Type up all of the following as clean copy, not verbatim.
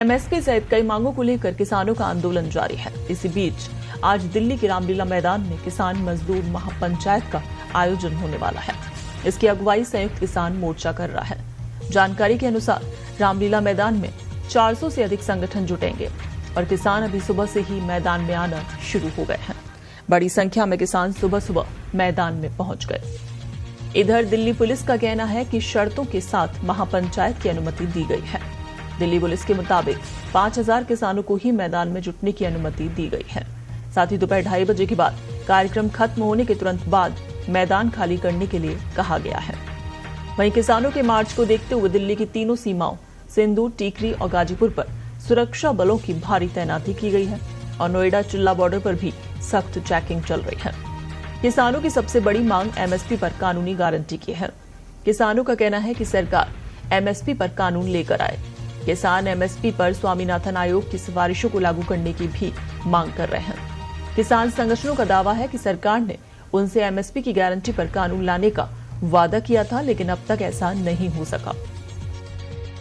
MSP सहित कई मांगों को लेकर किसानों का आंदोलन जारी है। इसी बीच आज दिल्ली के रामलीला मैदान में किसान मजदूर महापंचायत का आयोजन होने वाला है। इसकी अगुवाई संयुक्त किसान मोर्चा कर रहा है। जानकारी के अनुसार रामलीला मैदान में 400 से अधिक संगठन जुटेंगे और किसान अभी सुबह से ही मैदान में आना शुरू हो गए हैं। बड़ी संख्या में किसान सुबह सुबह मैदान में पहुंच गए। इधर दिल्ली पुलिस का कहना है कि शर्तों के साथ महापंचायत की अनुमति दी गई है। दिल्ली पुलिस के मुताबिक 5000 किसानों को ही मैदान में जुटने की अनुमति दी गई है। साथ ही दोपहर 2:30 बजे के बाद कार्यक्रम खत्म होने के तुरंत बाद मैदान खाली करने के लिए कहा गया है। वहीं किसानों के मार्च को देखते हुए दिल्ली की तीनों सीमाओं सिंदूर, टीकरी और गाजीपुर पर सुरक्षा बलों की भारी तैनाती की गई है और नोएडा चिल्ला बॉर्डर पर भी सख्त चेकिंग चल रही है। किसानों की सबसे बड़ी मांग एमएसपी पर कानूनी गारंटी की है। किसानों का कहना है कि सरकार एमएसपी पर कानून लेकर आए। किसान एमएसपी पर स्वामीनाथन आयोग की सिफारिशों को लागू करने की भी मांग कर रहे हैं। किसान संगठनों का दावा है कि सरकार ने उनसे एमएसपी की गारंटी पर कानून लाने का वादा किया था, लेकिन अब तक ऐसा नहीं हो सका।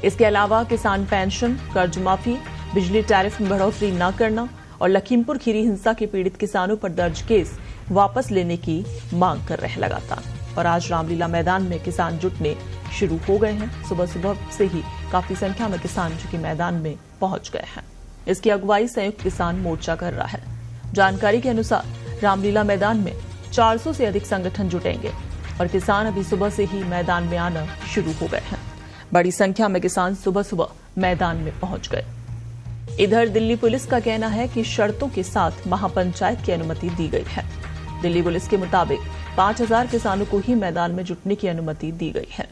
इसके अलावा किसान पेंशन, कर्ज माफी, बिजली टैरिफ में बढ़ोतरी न करना और लखीमपुर खीरी हिंसा के पीड़ित किसानों पर दर्ज केस वापस लेने की मांग कर रहे हैं लगातार। और आज रामलीला मैदान में किसान जुटने शुरू हो गए हैं। सुबह सुबह से ही काफी संख्या में किसान जो कि मैदान में पहुंच गए हैं। इसकी अगुवाई संयुक्त किसान मोर्चा कर रहा है। जानकारी के अनुसार रामलीला मैदान में 400 से अधिक संगठन जुटेंगे और किसान अभी सुबह से ही मैदान में आना शुरू हो गए हैं। बड़ी संख्या में किसान सुबह सुबह मैदान में पहुंच गए। इधर दिल्ली पुलिस का कहना है कि शर्तों के साथ महापंचायत की अनुमति दी गई है। दिल्ली पुलिस के मुताबिक 5000 किसानों को ही मैदान में जुटने की अनुमति दी गई है।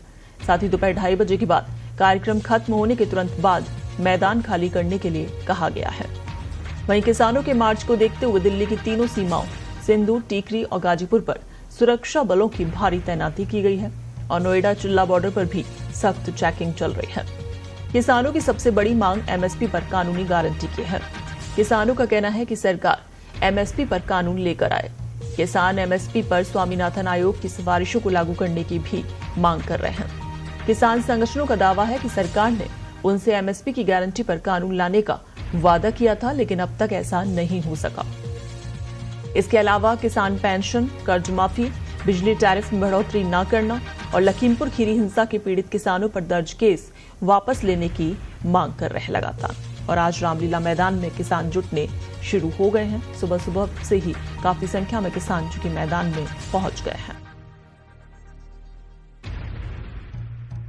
साथ ही दोपहर 2:30 बजे के बाद कार्यक्रम खत्म होने के तुरंत बाद मैदान खाली करने के लिए कहा गया है। वहीं किसानों के मार्च को देखते हुए दिल्ली की तीनों सीमाओं सिंदूर, टीकरी और गाजीपुर पर सुरक्षा बलों की भारी तैनाती की गई है और नोएडा चिल्ला बॉर्डर पर भी सख्त चेकिंग चल रही है। किसानों की सबसे बड़ी मांग एमएसपी पर कानूनी गारंटी की है। किसानों का कहना है कि सरकार एमएसपी पर कानून लेकर आए। किसान एमएसपी पर स्वामीनाथन आयोग की सिफारिशों को लागू करने की भी मांग कर रहे हैं। किसान संगठनों का दावा है कि सरकार ने उनसे एमएसपी की गारंटी पर कानून लाने का वादा किया था, लेकिन अब तक ऐसा नहीं हो सका। इसके अलावा किसान पेंशन, कर्ज माफी, बिजली टैरिफ में बढ़ोतरी न करना और लखीमपुर खीरी हिंसा के पीड़ित किसानों पर दर्ज केस वापस लेने की मांग कर रहे हैं लगातार। और आज रामलीला मैदान में किसान जुटने शुरू हो गए हैं। सुबह सुबह से ही काफी संख्या में किसान जो कि मैदान में पहुंच गए हैं।